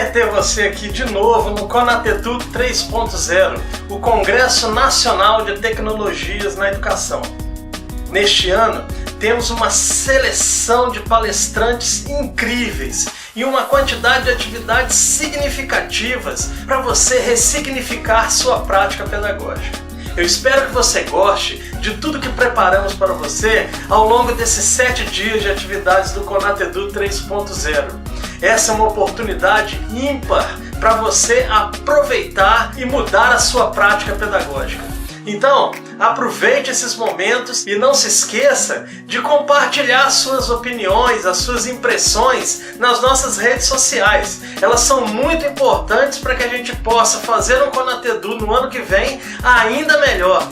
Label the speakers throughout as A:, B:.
A: prazer ter você aqui de novo no Conatedu 3.0, o Congresso Nacional de Tecnologias na Educação. Neste ano, temos uma seleção de palestrantes incríveis e uma quantidade de atividades significativas para você ressignificar sua prática pedagógica. Eu espero que você goste de tudo que preparamos para você ao longo desses 7 dias de atividades do Conatedu 3.0. Essa é uma oportunidade ímpar para você aproveitar e mudar a sua prática pedagógica. Então, aproveite esses momentos e não se esqueça de compartilhar suas opiniões, as suas impressões nas nossas redes sociais. Elas são muito importantes para que a gente possa fazer um Conatedu no ano que vem ainda melhor.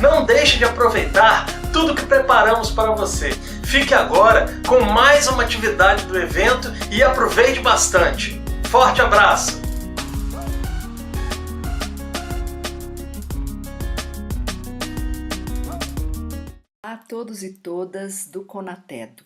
A: Não deixe de aproveitar tudo que preparamos para você. Fique agora com mais uma atividade do evento e aproveite bastante. Forte abraço!
B: Olá a todos e todas do Conatedu.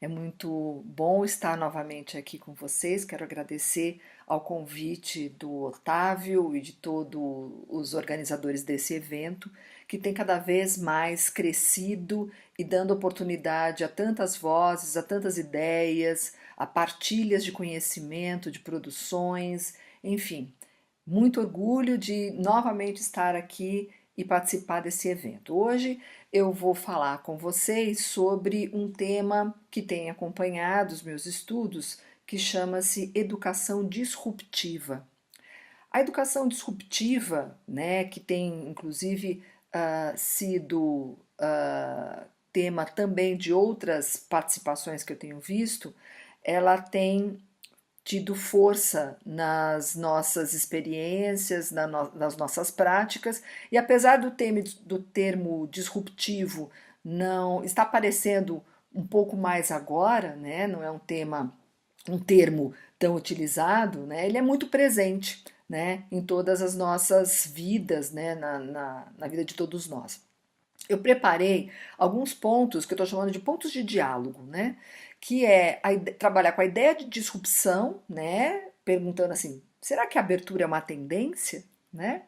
B: É muito bom estar novamente aqui com vocês. Quero agradecer ao convite do Otávio e de todos os organizadores desse evento, que tem cada vez mais crescido e dando oportunidade a tantas vozes, a tantas ideias, a partilhas de conhecimento, de produções, enfim. Muito orgulho de novamente estar aqui e participar desse evento. Hoje eu vou falar com vocês sobre um tema que tem acompanhado os meus estudos, que chama-se educação disruptiva. A educação disruptiva, né, que tem inclusive sido tema também de outras participações que eu tenho visto, ela tem tido força nas nossas experiências, nas nossas práticas, e apesar do termo disruptivo não está aparecendo um pouco mais agora, né, não é um termo tão utilizado, né, ele é muito presente, né, em todas as nossas vidas, né, na vida de todos nós. Eu preparei alguns pontos que eu estou chamando de pontos de diálogo, né, que é trabalhar com a ideia de disrupção, né, perguntando assim, será que a abertura é uma tendência, né?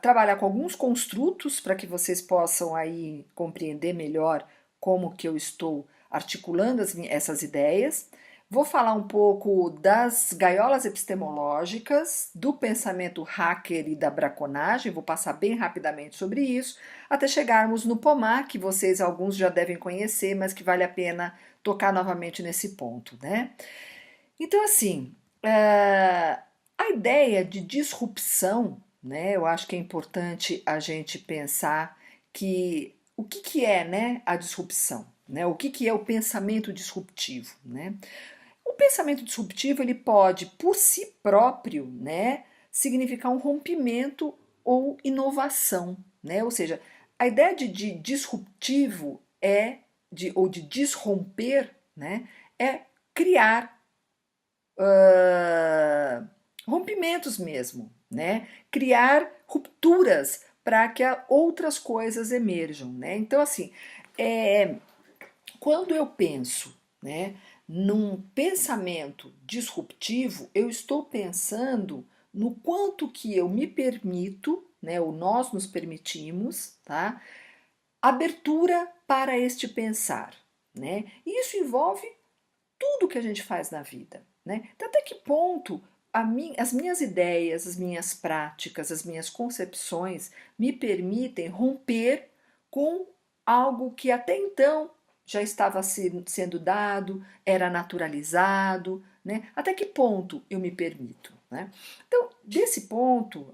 B: Trabalhar com alguns construtos para que vocês possam aí compreender melhor como que eu estou articulando essas ideias. Vou falar um pouco das gaiolas epistemológicas, do pensamento hacker e da braconagem, vou passar bem rapidamente sobre isso, até chegarmos no POMA, que vocês alguns já devem conhecer, mas que vale a pena tocar novamente nesse ponto, né? Então, assim, a ideia de disrupção, né, eu acho que é importante a gente pensar que o que é, né, a disrupção, né? O que é o pensamento disruptivo, né? O pensamento disruptivo ele pode, por si próprio, né, significar um rompimento ou inovação, né? Ou seja, a ideia de disruptivo ou de desromper, né, é criar rompimentos mesmo, né? Criar rupturas para que outras coisas emerjam, né? Então, assim, quando eu penso, né, num pensamento disruptivo, eu estou pensando no quanto que eu me permito, né, ou nós nos permitimos, tá, abertura para este pensar, né? E isso envolve tudo que a gente faz na vida, né? Então, até que ponto as minhas ideias, as minhas práticas, as minhas concepções me permitem romper com algo que até então já estava sendo dado, era naturalizado, né? Até que ponto eu me permito, né? Então, desse ponto,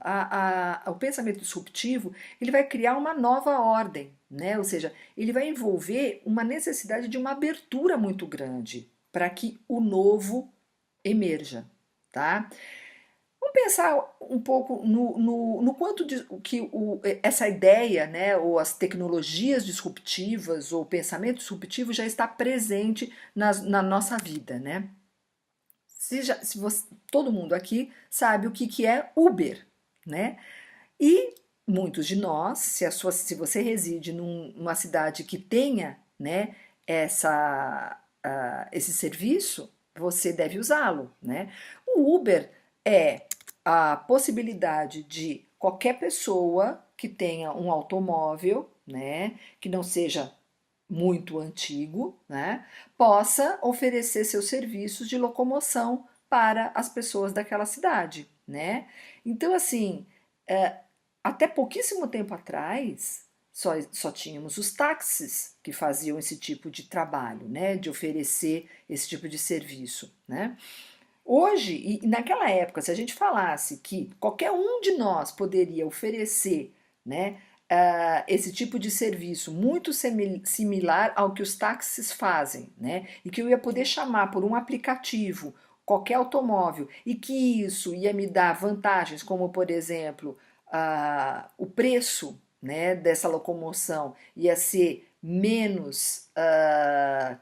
B: o pensamento disruptivo ele vai criar uma nova ordem, né? Ou seja, ele vai envolver uma necessidade de uma abertura muito grande para que o novo emerja, tá? Vamos pensar um pouco no quanto essa ideia, né, ou as tecnologias disruptivas, ou o pensamento disruptivo já está presente na nossa vida, né? Todo mundo aqui sabe o que é Uber, né? E muitos de nós, se você reside numa cidade que tenha, né, esse serviço, você deve usá-lo, né? O Uber é a possibilidade de qualquer pessoa que tenha um automóvel, né, que não seja muito antigo, né, possa oferecer seus serviços de locomoção para as pessoas daquela cidade, né? Então, assim, até pouquíssimo tempo atrás, só tínhamos os táxis que faziam esse tipo de trabalho, né, de oferecer esse tipo de serviço, né? Hoje, e naquela época, se a gente falasse que qualquer um de nós poderia oferecer, né, esse tipo de serviço muito similar ao que os táxis fazem, né, e que eu ia poder chamar por um aplicativo qualquer automóvel e que isso ia me dar vantagens, como por exemplo, o preço, né, dessa locomoção ia ser menos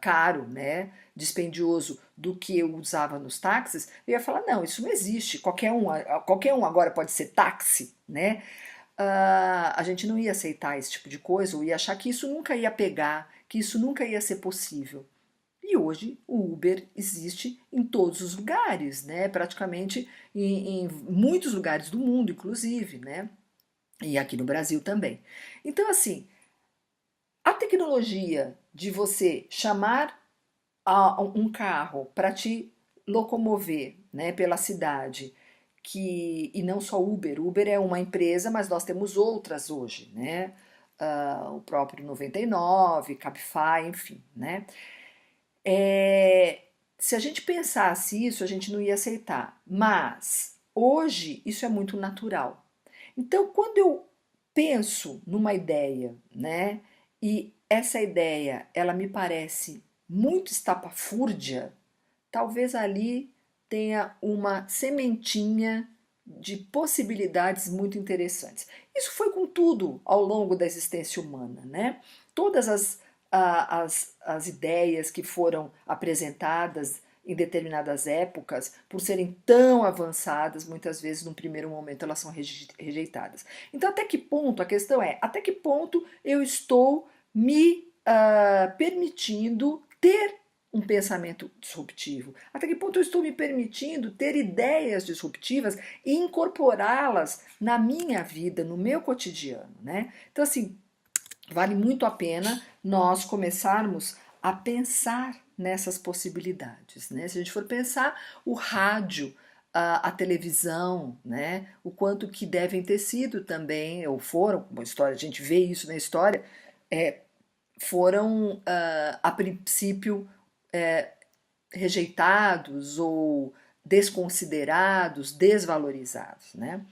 B: caro, né, dispendioso do que eu usava nos táxis, eu ia falar, não, isso não existe, qualquer um agora pode ser táxi, né? A gente não ia aceitar esse tipo de coisa, ou ia achar que isso nunca ia pegar, que isso nunca ia ser possível. E hoje o Uber existe em todos os lugares, né? Praticamente em muitos lugares do mundo, inclusive, né? E aqui no Brasil também. Então, assim, a tecnologia de você chamar um carro para te locomover, né, pela cidade, e não só Uber. Uber é uma empresa, mas nós temos outras hoje, né? O próprio 99, Cabify, enfim, né? Se a gente pensasse isso, a gente não ia aceitar. Mas hoje isso é muito natural. Então, quando eu penso numa ideia, né, e essa ideia, ela me parece muito estapafúrdia, talvez ali tenha uma sementinha de possibilidades muito interessantes. Isso foi com tudo ao longo da existência humana, né? Todas as ideias que foram apresentadas em determinadas épocas, por serem tão avançadas, muitas vezes, num primeiro momento, elas são rejeitadas. Então, até que ponto, a questão é, até que ponto eu estou me permitindo ter um pensamento disruptivo? Até que ponto eu estou me permitindo ter ideias disruptivas e incorporá-las na minha vida, no meu cotidiano, né? Então, assim, vale muito a pena nós começarmos a pensar nessas possibilidades, né? Se a gente for pensar o rádio, a televisão, né? O quanto que devem ter sido também, ou foram, uma história, a gente vê isso na história, foram a princípio rejeitados ou desconsiderados, desvalorizados, né?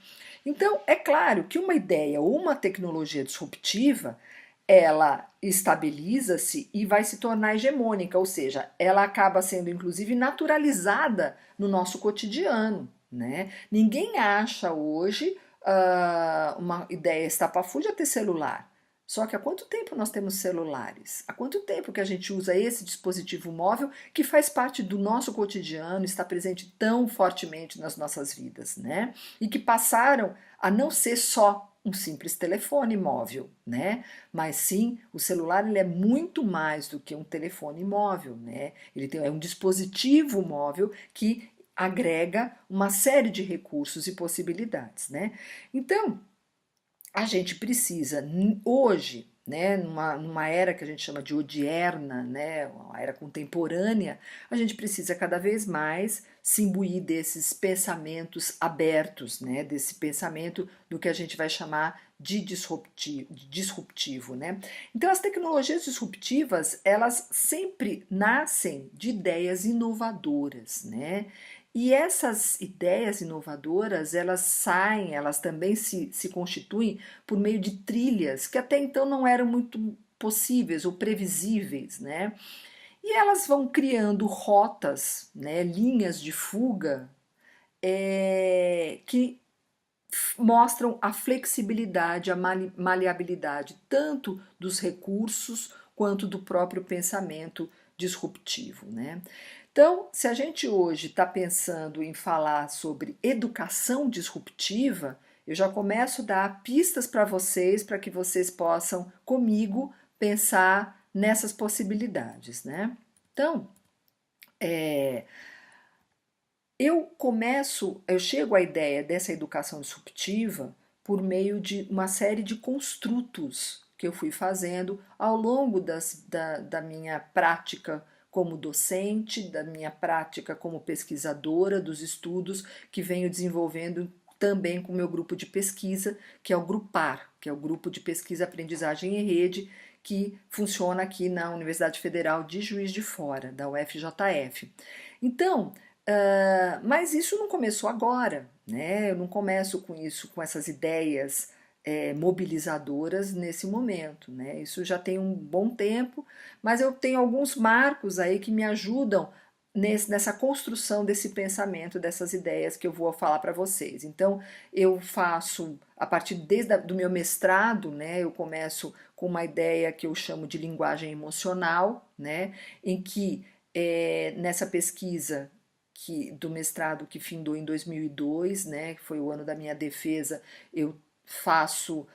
B: Então, é claro que uma ideia ou uma tecnologia disruptiva, ela estabiliza-se e vai se tornar hegemônica, ou seja, ela acaba sendo inclusive naturalizada no nosso cotidiano, né? Ninguém acha hoje uma ideia estapafúrdia ter celular. Só que há quanto tempo nós temos celulares? Há quanto tempo que a gente usa esse dispositivo móvel que faz parte do nosso cotidiano, está presente tão fortemente nas nossas vidas, né? E que passaram a não ser só um simples telefone móvel, né? Mas sim, o celular ele é muito mais do que um telefone móvel, né? É um dispositivo móvel que agrega uma série de recursos e possibilidades, né? Então, a gente precisa hoje, né, numa era que a gente chama de odierna, né, uma era contemporânea, a gente precisa cada vez mais se imbuir desses pensamentos abertos, né, desse pensamento do que a gente vai chamar de disruptivo, né? Então as tecnologias disruptivas, elas sempre nascem de ideias inovadoras, né? E essas ideias inovadoras, elas também se constituem por meio de trilhas que até então não eram muito possíveis ou previsíveis, né? E elas vão criando rotas, né, linhas de fuga, que mostram a flexibilidade, a maleabilidade, tanto dos recursos quanto do próprio pensamento disruptivo, né? Então, se a gente hoje está pensando em falar sobre educação disruptiva, eu já começo a dar pistas para que vocês possam, comigo, pensar nessas possibilidades, né? Então, eu chego à ideia dessa educação disruptiva por meio de uma série de construtos que eu fui fazendo ao longo da minha prática como docente, da minha prática como pesquisadora, dos estudos que venho desenvolvendo também com o meu grupo de pesquisa, que é o Grupar, que é o Grupo de Pesquisa Aprendizagem em Rede, que funciona aqui na Universidade Federal de Juiz de Fora, da UFJF. Então, mas isso não começou agora, né? Eu não começo com isso, com essas ideias mobilizadoras nesse momento, né? Isso já tem um bom tempo, mas eu tenho alguns marcos aí que me ajudam nessa construção desse pensamento, dessas ideias que eu vou falar para vocês. Então, eu faço, a partir do meu mestrado, né? Eu começo com uma ideia que eu chamo de linguagem emocional, né? Em que nessa pesquisa do mestrado que findou em 2002, né, que foi o ano da minha defesa, eu faço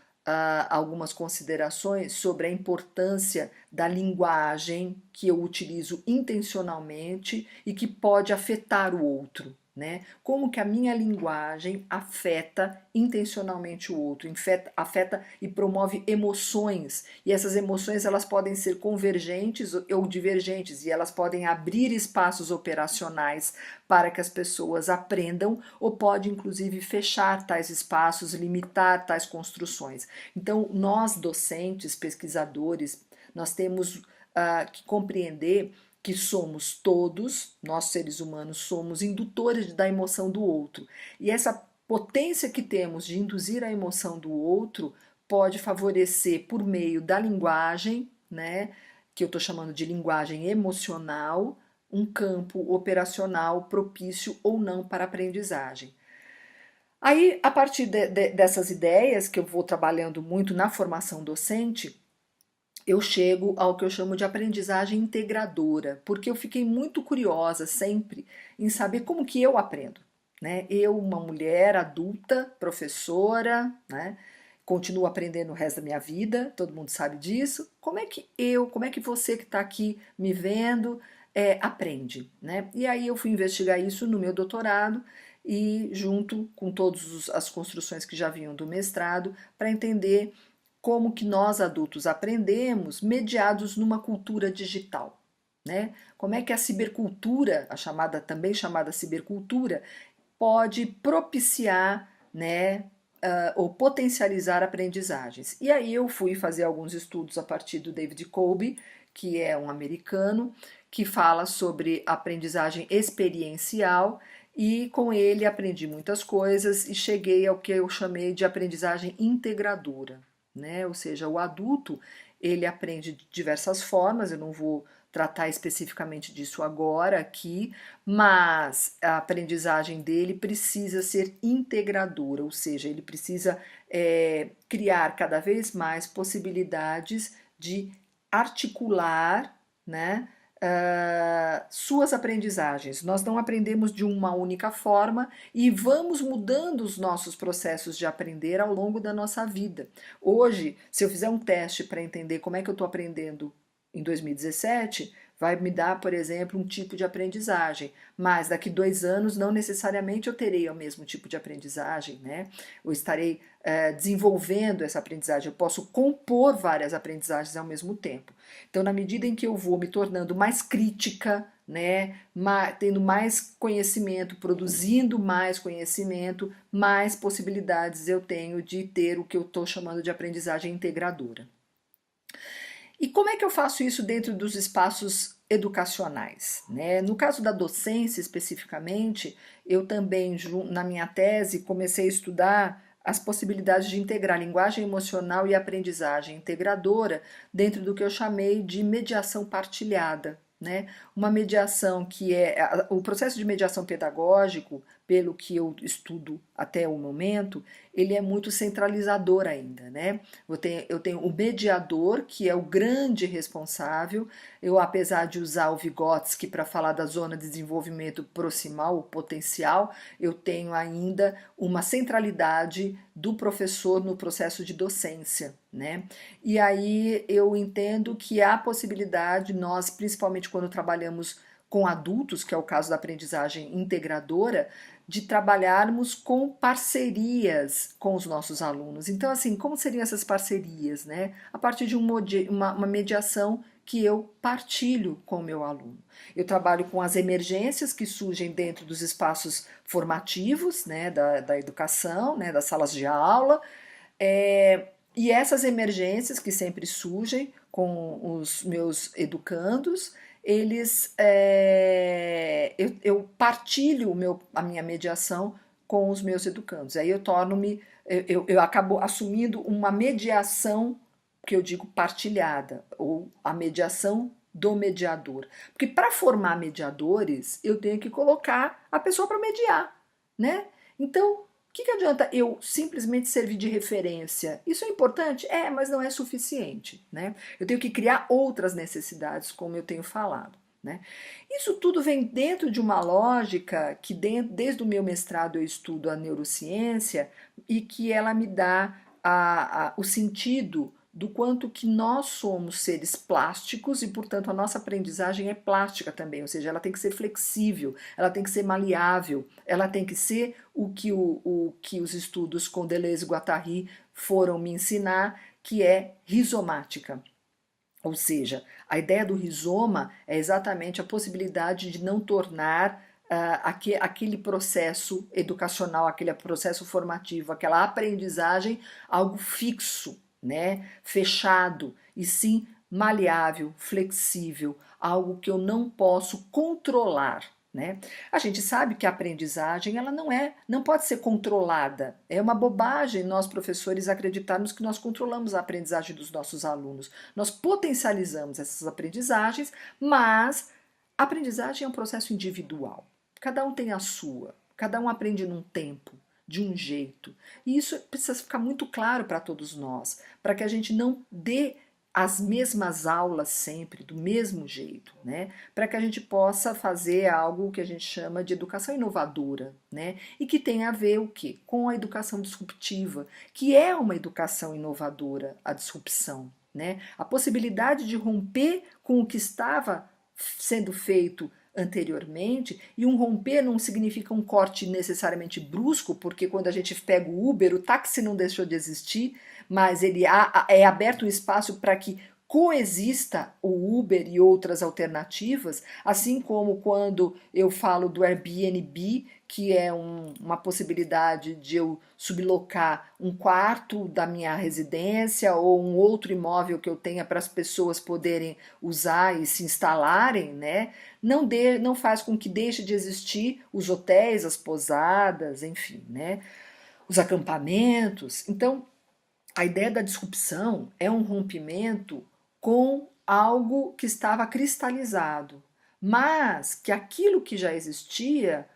B: algumas considerações sobre a importância da linguagem que eu utilizo intencionalmente e que pode afetar o outro, né? Como que a minha linguagem afeta intencionalmente o outro, afeta e promove emoções, e essas emoções elas podem ser convergentes ou divergentes, e elas podem abrir espaços operacionais para que as pessoas aprendam, ou pode inclusive fechar tais espaços, limitar tais construções. Então, nós docentes, pesquisadores, nós temos que compreender que somos todos, nós seres humanos, somos indutores da emoção do outro. E essa potência que temos de induzir a emoção do outro pode favorecer por meio da linguagem, né, que eu estou chamando de linguagem emocional, um campo operacional propício ou não para a aprendizagem. Aí, a partir dessas ideias que eu vou trabalhando muito na formação docente, eu chego ao que eu chamo de aprendizagem integradora, porque eu fiquei muito curiosa sempre em saber como que eu aprendo, né? Eu, uma mulher adulta, professora, né? Continuo aprendendo o resto da minha vida, todo mundo sabe disso. Como é que você que está aqui me vendo aprende, né? E aí eu fui investigar isso no meu doutorado e junto com todas as construções que já vinham do mestrado para entender como que nós adultos aprendemos mediados numa cultura digital, né? Como é que a cibercultura, também chamada cibercultura, pode propiciar, né, ou potencializar aprendizagens. E aí eu fui fazer alguns estudos a partir do David Kolbe, que é um americano, que fala sobre aprendizagem experiencial, e com ele aprendi muitas coisas e cheguei ao que eu chamei de aprendizagem integradora, né? Ou seja, o adulto ele aprende de diversas formas, eu não vou tratar especificamente disso agora aqui, mas a aprendizagem dele precisa ser integradora, ou seja, ele precisa criar cada vez mais possibilidades de articular, né, suas aprendizagens. Nós não aprendemos de uma única forma e vamos mudando os nossos processos de aprender ao longo da nossa vida. Hoje, se eu fizer um teste para entender como é que eu estou aprendendo em 2017, vai me dar, por exemplo, um tipo de aprendizagem, mas daqui 2 anos não necessariamente eu terei o mesmo tipo de aprendizagem, né? Eu estarei desenvolvendo essa aprendizagem, eu posso compor várias aprendizagens ao mesmo tempo. Então, na medida em que eu vou me tornando mais crítica, né, tendo mais conhecimento, produzindo mais conhecimento, mais possibilidades eu tenho de ter o que eu estou chamando de aprendizagem integradora. E como é que eu faço isso dentro dos espaços educacionais, né? No caso da docência especificamente, eu também, na minha tese, comecei a estudar as possibilidades de integrar linguagem emocional e aprendizagem integradora dentro do que eu chamei de mediação partilhada, né? Uma mediação que o processo de mediação pedagógico, pelo que eu estudo até o momento, ele é muito centralizador ainda, né? Eu tenho o mediador, que é o grande responsável. Eu, apesar de usar o Vygotsky para falar da zona de desenvolvimento proximal, o potencial, eu tenho ainda uma centralidade do professor no processo de docência, né? E aí eu entendo que há possibilidade, nós, principalmente quando trabalhamos com adultos, que é o caso da aprendizagem integradora, de trabalharmos com parcerias com os nossos alunos. Então, assim, como seriam essas parcerias, né? A partir de uma mediação que eu partilho com o meu aluno. Eu trabalho com as emergências que surgem dentro dos espaços formativos, né, da educação, né, das salas de aula, e essas emergências que sempre surgem com os meus educandos, eu partilho a minha mediação com os meus educandos. Aí eu acabo assumindo uma mediação que eu digo partilhada, ou a mediação do mediador. Porque para formar mediadores, eu tenho que colocar a pessoa para mediar, né? Então, o que adianta eu simplesmente servir de referência? Isso é importante? É, mas não é suficiente, né? Eu tenho que criar outras necessidades, como eu tenho falado, né? Isso tudo vem dentro de uma lógica que desde o meu mestrado eu estudo a neurociência e que ela me dá o sentido do quanto que nós somos seres plásticos e, portanto, a nossa aprendizagem é plástica também, ou seja, ela tem que ser flexível, ela tem que ser maleável, ela tem que ser o que os estudos com Deleuze e Guattari foram me ensinar, que é rizomática. Ou seja, a ideia do rizoma é exatamente a possibilidade de não tornar aquele processo educacional, aquele processo formativo, aquela aprendizagem algo fixo, né, fechado, e sim maleável, flexível, algo que eu não posso controlar, né? A gente sabe que a aprendizagem ela não pode ser controlada. É uma bobagem nós professores acreditarmos que nós controlamos a aprendizagem dos nossos alunos. Nós potencializamos essas aprendizagens, mas a aprendizagem é um processo individual. Cada um tem a sua, cada um aprende num tempo, de um jeito. E isso precisa ficar muito claro para todos nós, para que a gente não dê as mesmas aulas sempre, do mesmo jeito, né? Para que a gente possa fazer algo que a gente chama de educação inovadora, né? E que tem a ver o quê? Com a educação disruptiva, que é uma educação inovadora, a disrupção, né? A possibilidade de romper com o que estava sendo feito anteriormente, e um romper não significa um corte necessariamente brusco, porque quando a gente pega o Uber, o táxi não deixou de existir, mas é aberto um espaço para que coexista o Uber e outras alternativas, assim como quando eu falo do Airbnb, que é uma possibilidade de eu sublocar um quarto da minha residência ou um outro imóvel que eu tenha para as pessoas poderem usar e se instalarem, né? Não faz com que deixe de existir os hotéis, as pousadas, enfim, né? Os acampamentos. Então, a ideia da disrupção é um rompimento com algo que estava cristalizado, mas que aquilo que já existia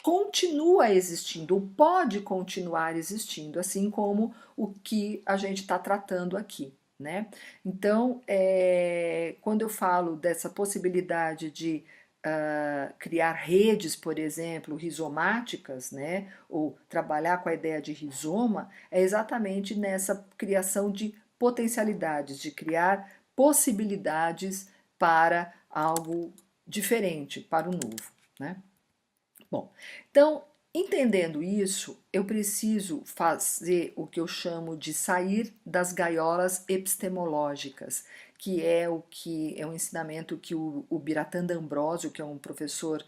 B: continua existindo, ou pode continuar existindo, assim como o que a gente está tratando aqui, né? Então, quando eu falo dessa possibilidade de criar redes, por exemplo, rizomáticas, né, ou trabalhar com a ideia de rizoma, é exatamente nessa criação de potencialidades, de criar possibilidades para algo diferente, para o novo, né? Bom, então, entendendo isso, eu preciso fazer o que eu chamo de sair das gaiolas epistemológicas, que é um ensinamento que o Biratan D'Ambrosio, que é um professor,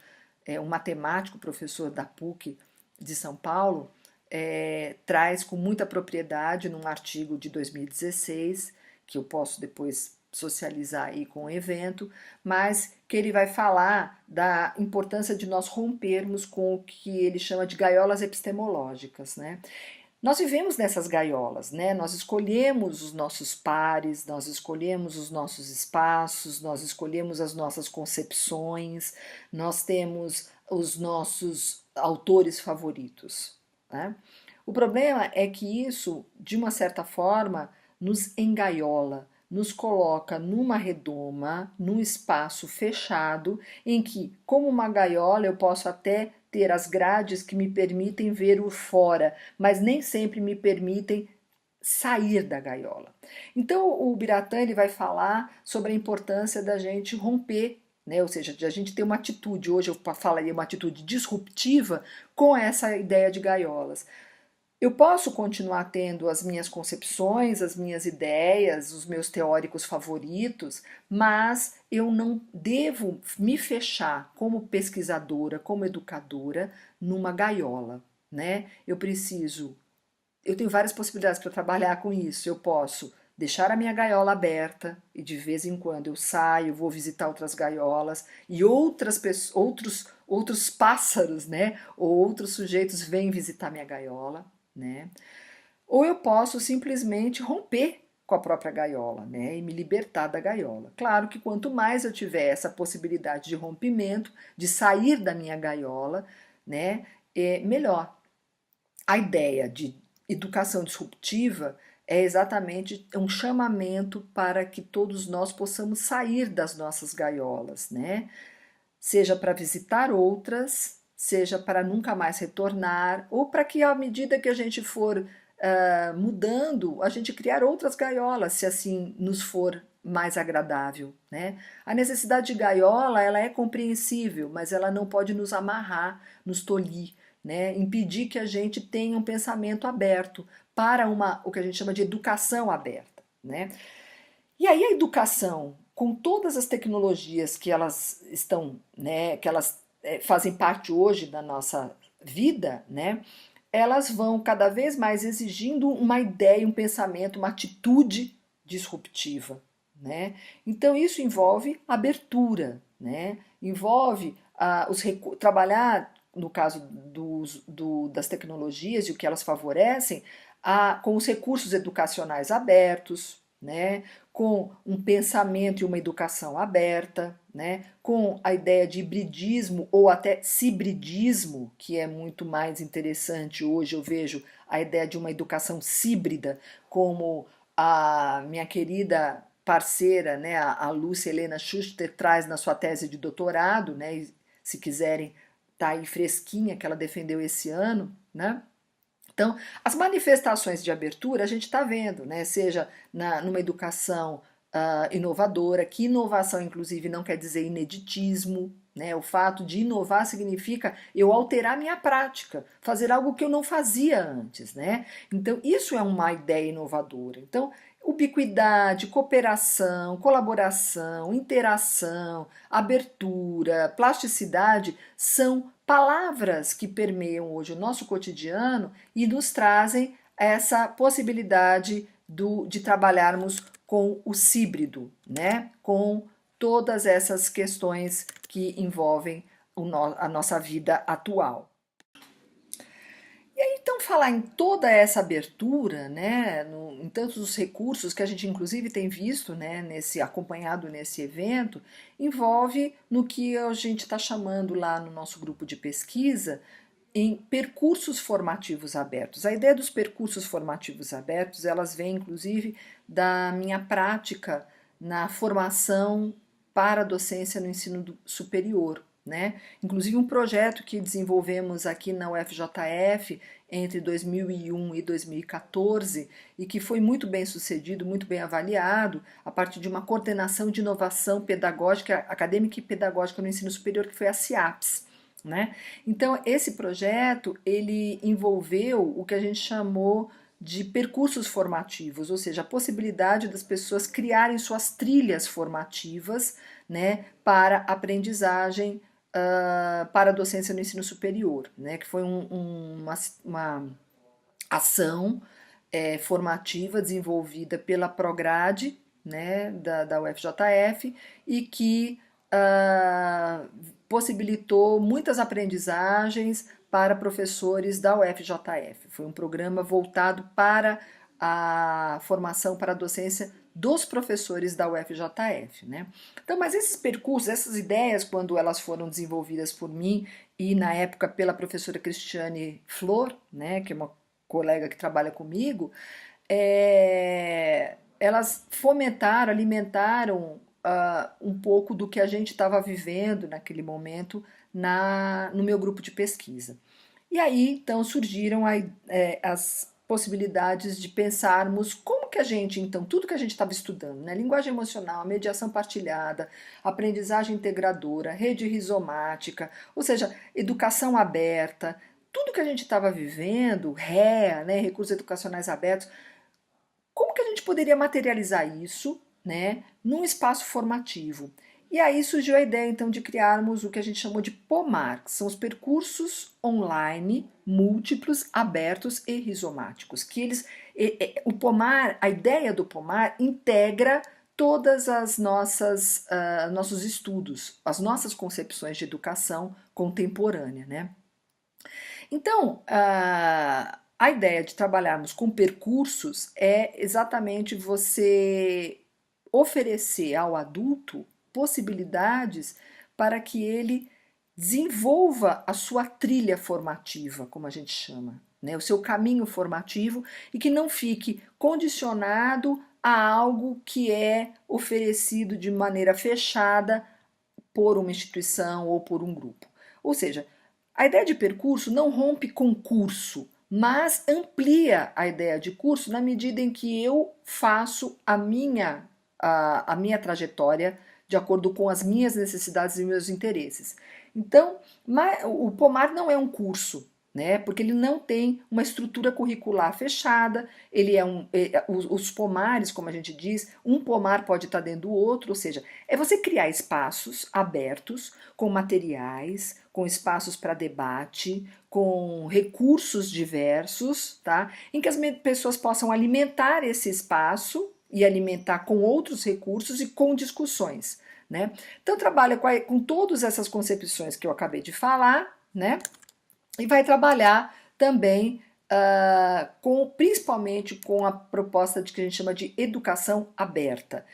B: um matemático, professor da PUC de São Paulo, traz com muita propriedade num artigo de 2016, que eu posso depois socializar aí com o evento, mas que ele vai falar da importância de nós rompermos com o que ele chama de gaiolas epistemológicas, né? Nós vivemos nessas gaiolas, né? Nós escolhemos os nossos pares, nós escolhemos os nossos espaços, nós escolhemos as nossas concepções, nós temos os nossos autores favoritos, né? O problema é que isso, de uma certa forma, nos engaiola, nos coloca numa redoma, num espaço fechado, em que, como uma gaiola, eu posso até ter as grades que me permitem ver o fora, mas nem sempre me permitem sair da gaiola. Então o Biratan ele vai falar sobre a importância da gente romper né? Ou seja, de a gente ter uma atitude, hoje eu falaria uma atitude disruptiva com essa ideia de gaiolas. Eu posso continuar tendo as minhas concepções, as minhas ideias, os meus teóricos favoritos, mas eu não devo me fechar como pesquisadora, como educadora, numa gaiola, né? Eu tenho várias possibilidades para trabalhar com isso. Eu posso deixar a minha gaiola aberta e de vez em quando eu saio, vou visitar outras gaiolas e outros pássaros, né? Ou outros sujeitos vêm visitar minha gaiola, né? Ou eu posso simplesmente romper com a própria gaiola, né? E me libertar da gaiola. Claro que quanto mais eu tiver essa possibilidade de rompimento, de sair da minha gaiola, né? Melhor. A ideia de educação disruptiva é exatamente um chamamento para que todos nós possamos sair das nossas gaiolas, né? Seja para visitar outras, seja para nunca mais retornar, ou para que à medida que a gente for mudando, a gente criar outras gaiolas, se assim nos for mais agradável, né? A necessidade de gaiola, ela é compreensível, mas ela não pode nos amarrar, nos tolir, né? Impedir que a gente tenha um pensamento aberto para o que a gente chama de educação aberta, né? E aí a educação, com todas as tecnologias que elas estão, né, que elas fazem parte hoje da nossa vida, né, elas vão cada vez mais exigindo uma ideia, um pensamento, uma atitude disruptiva, né? Então isso envolve abertura, né? Envolve trabalhar, no caso das tecnologias e o que elas favorecem, com os recursos educacionais abertos, né? Com um pensamento e uma educação aberta, né? Com a ideia de hibridismo ou até cibridismo, que é muito mais interessante hoje. Eu vejo a ideia de uma educação cíbrida, como a minha querida parceira, né, a Lúcia Helena Schuster, traz na sua tese de doutorado, né? E, se quiserem, tá aí fresquinha, que ela defendeu esse ano, né? Então, as manifestações de abertura a gente está vendo, né? Seja numa educação inovadora, que inovação, inclusive, não quer dizer ineditismo, né? O fato de inovar significa eu alterar minha prática, fazer algo que eu não fazia antes, né? Então, isso é uma ideia inovadora. Então, ubiquidade, cooperação, colaboração, interação, abertura, plasticidade são palavras que permeiam hoje o nosso cotidiano e nos trazem essa possibilidade de trabalharmos com o híbrido, né? Com todas essas questões que envolvem a nossa vida atual. E aí, então, falar em toda essa abertura, né, em tantos os recursos que a gente inclusive tem visto, né, acompanhado nesse evento, envolve no que a gente está chamando lá no nosso grupo de pesquisa em percursos formativos abertos. A ideia dos percursos formativos abertos, elas vêm inclusive da minha prática na formação para a docência no ensino superior, né? Inclusive um projeto que desenvolvemos aqui na UFJF entre 2001 e 2014 e que foi muito bem sucedido, muito bem avaliado a partir de uma coordenação de inovação pedagógica, acadêmica e pedagógica no ensino superior, que foi a CIAPS, né? Então esse projeto ele envolveu o que a gente chamou de percursos formativos, ou seja, a possibilidade das pessoas criarem suas trilhas formativas, né, para aprendizagem, para a docência no ensino superior, né, que foi uma ação formativa desenvolvida pela Prograde, né, da UFJF e que possibilitou muitas aprendizagens para professores da UFJF. Foi um programa voltado para a formação para a docência dos professores da UFJF, né? Então, mas esses percursos, essas ideias, quando elas foram desenvolvidas por mim e na época pela professora Cristiane Flor, né, que é uma colega que trabalha comigo, elas fomentaram, alimentaram um pouco do que a gente estava vivendo naquele momento no meu grupo de pesquisa. E aí, então, surgiram possibilidades de pensarmos como que a gente, então, tudo que a gente estava estudando, né? Linguagem emocional, mediação partilhada, aprendizagem integradora, rede rizomática, ou seja, educação aberta, tudo que a gente estava vivendo, REA, né? Recursos educacionais abertos, como que a gente poderia materializar isso, né, num espaço formativo? E aí surgiu a ideia, então, de criarmos o que a gente chamou de POMAR, que são os percursos online múltiplos, abertos e rizomáticos. Que o POMAR, a ideia do POMAR integra todas as nossos estudos, as nossas concepções de educação contemporânea, né? Então, a ideia de trabalharmos com percursos é exatamente você oferecer ao adulto possibilidades para que ele desenvolva a sua trilha formativa, como a gente chama, né? O seu caminho formativo, e que não fique condicionado a algo que é oferecido de maneira fechada por uma instituição ou por um grupo. Ou seja, a ideia de percurso não rompe com curso, mas amplia a ideia de curso na medida em que eu faço a minha trajetória de acordo com as minhas necessidades e meus interesses. Então, o POMAR não é um curso, né? Porque ele não tem uma estrutura curricular fechada, os pomares, como a gente diz, um pomar pode estar dentro do outro, ou seja, é você criar espaços abertos, com materiais, com espaços para debate, com recursos diversos, tá? Em que as pessoas possam alimentar esse espaço e alimentar com outros recursos e com discussões, né? Então trabalha com todas essas concepções que eu acabei de falar, né? E vai trabalhar também principalmente com a proposta de que a gente chama de educação aberta.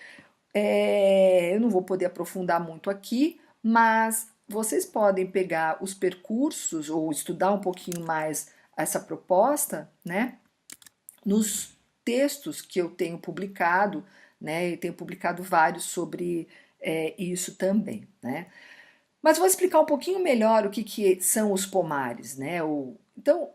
B: Eu não vou poder aprofundar muito aqui, mas vocês podem pegar os percursos ou estudar um pouquinho mais essa proposta, né? Nos textos que eu tenho publicado, né? Eu tenho publicado vários sobre isso também, né? Mas vou explicar um pouquinho melhor o que são os pomares, né? Então,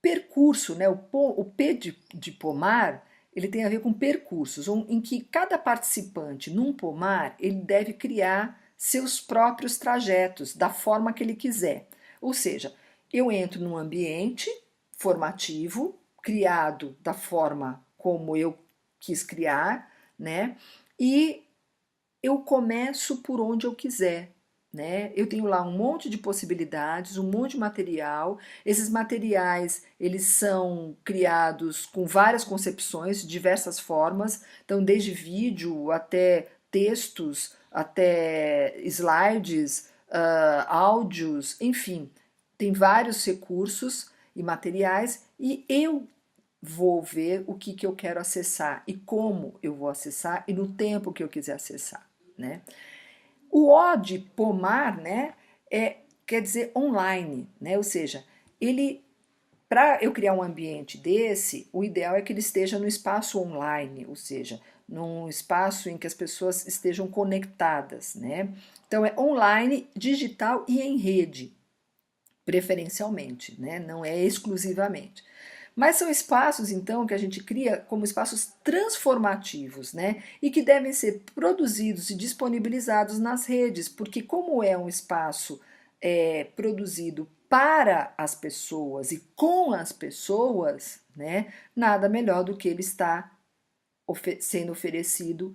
B: percurso, né? O P de pomar, ele tem a ver com percursos, em que cada participante num pomar, ele deve criar seus próprios trajetos, da forma que ele quiser. Ou seja, eu entro num ambiente formativo, criado da forma como eu quis criar, né? E eu começo por onde eu quiser, né? Eu tenho lá um monte de possibilidades, um monte de material. Esses materiais, eles são criados com várias concepções, de diversas formas. Então, desde vídeo até textos, até slides, áudios, enfim. Tem vários recursos e materiais e eu vou ver o que eu quero acessar e como eu vou acessar e no tempo que eu quiser acessar, né? O O de pomar, né, quer dizer online, né? Ou seja, para eu criar um ambiente desse, o ideal é que ele esteja no espaço online, ou seja, num espaço em que as pessoas estejam conectadas, né? Então é online, digital e em rede, preferencialmente, né? Não é exclusivamente. Mas são espaços, então, que a gente cria como espaços transformativos, né? E que devem ser produzidos e disponibilizados nas redes, porque como é um espaço produzido para as pessoas e com as pessoas, né? Nada melhor do que ele estar sendo oferecido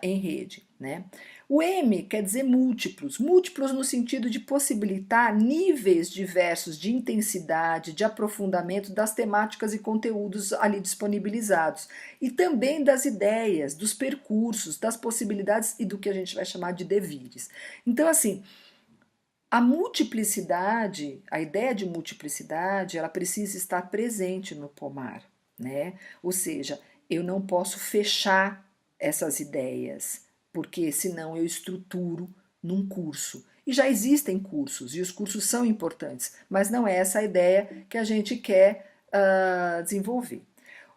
B: em rede, né? O M quer dizer múltiplos, múltiplos no sentido de possibilitar níveis diversos de intensidade, de aprofundamento das temáticas e conteúdos ali disponibilizados, e também das ideias, dos percursos, das possibilidades e do que a gente vai chamar de devires. Então, assim, a multiplicidade, a ideia de multiplicidade, ela precisa estar presente no pomar, né? Ou seja, eu não posso fechar essas ideias, porque senão eu estruturo num curso. E já existem cursos, e os cursos são importantes, mas não é essa a ideia que a gente quer desenvolver.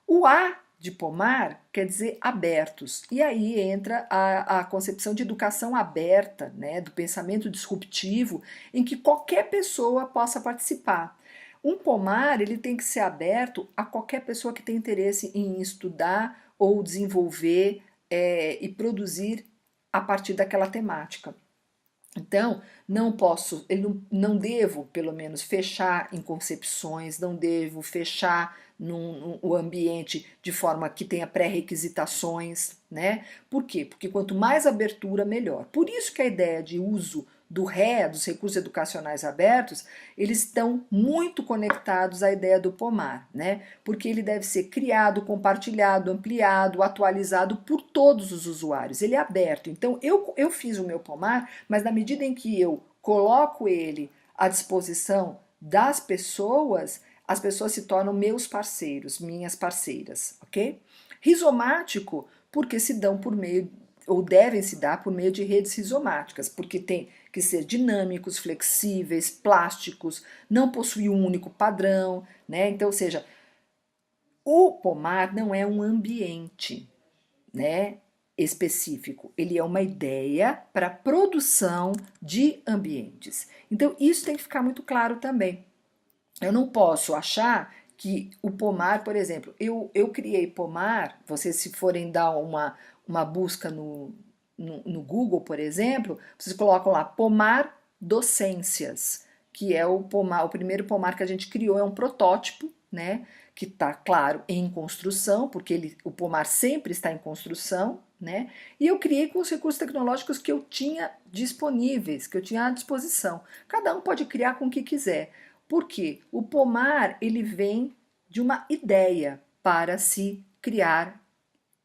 B: O A de pomar quer dizer abertos, e aí entra a concepção de educação aberta, né, do pensamento disruptivo, em que qualquer pessoa possa participar. Um pomar ele tem que ser aberto a qualquer pessoa que tenha interesse em estudar ou desenvolver e produzir a partir daquela temática. Então, não devo, pelo menos, fechar em concepções, não devo fechar o ambiente de forma que tenha pré-requisitações, né? Por quê? Porque quanto mais abertura, melhor. Por isso que a ideia de uso do REA, dos recursos educacionais abertos, eles estão muito conectados à ideia do pomar, né? Porque ele deve ser criado, compartilhado, ampliado, atualizado por todos os usuários. Ele é aberto. Então, eu fiz o meu pomar, mas na medida em que eu coloco ele à disposição das pessoas, as pessoas se tornam meus parceiros, minhas parceiras, ok? Rizomático, porque se dão por meio, ou devem se dar por meio de redes rizomáticas, porque tem que ser dinâmicos, flexíveis, plásticos, não possuir um único padrão, né? Então, ou seja, o pomar não é um ambiente, né, específico, ele é uma ideia para produção de ambientes. Então, isso tem que ficar muito claro também. Eu não posso achar que o pomar, por exemplo, eu criei pomar, vocês se forem dar uma busca no Google, por exemplo, vocês colocam lá pomar docências, que é o primeiro pomar que a gente criou, é um protótipo, né, que está, claro, em construção, porque o pomar sempre está em construção, né, e eu criei com os recursos tecnológicos que eu tinha disponíveis, que eu tinha à disposição. Cada um pode criar com o que quiser. Por quê? O pomar, ele vem de uma ideia para se criar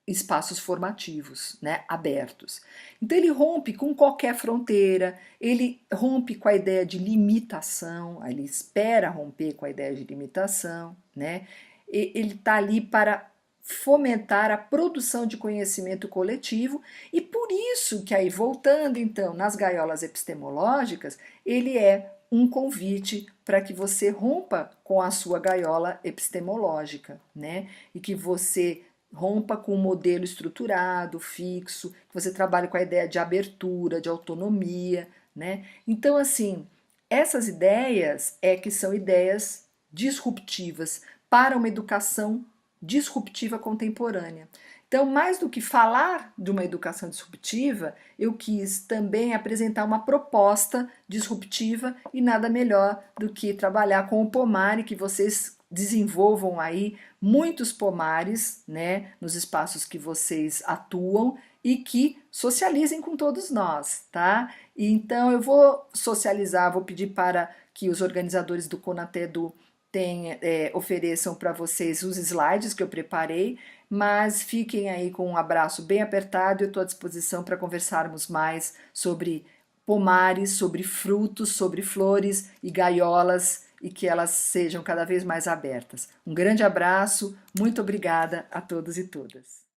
B: espaços formativos, né, abertos. Então ele rompe com qualquer fronteira, ele rompe com a ideia de limitação, ele espera romper com a ideia de limitação, né? Ele está ali para fomentar a produção de conhecimento coletivo e por isso que aí, voltando então nas gaiolas epistemológicas, ele é um convite para que você rompa com a sua gaiola epistemológica, né? E que você rompa com um modelo estruturado, fixo, que você trabalhe com a ideia de abertura, de autonomia, né? Então, assim, essas ideias que são ideias disruptivas para uma educação disruptiva contemporânea. Então, mais do que falar de uma educação disruptiva, eu quis também apresentar uma proposta disruptiva e nada melhor do que trabalhar com o pomar e que vocês desenvolvam aí muitos pomares, né, nos espaços que vocês atuam e que socializem com todos nós, tá? E então eu vou socializar, vou pedir para que os organizadores do Conatedu ofereçam para vocês os slides que eu preparei, mas fiquem aí com um abraço bem apertado e eu estou à disposição para conversarmos mais sobre pomares, sobre frutos, sobre flores e gaiolas e que elas sejam cada vez mais abertas. Um grande abraço, muito obrigada a todos e todas.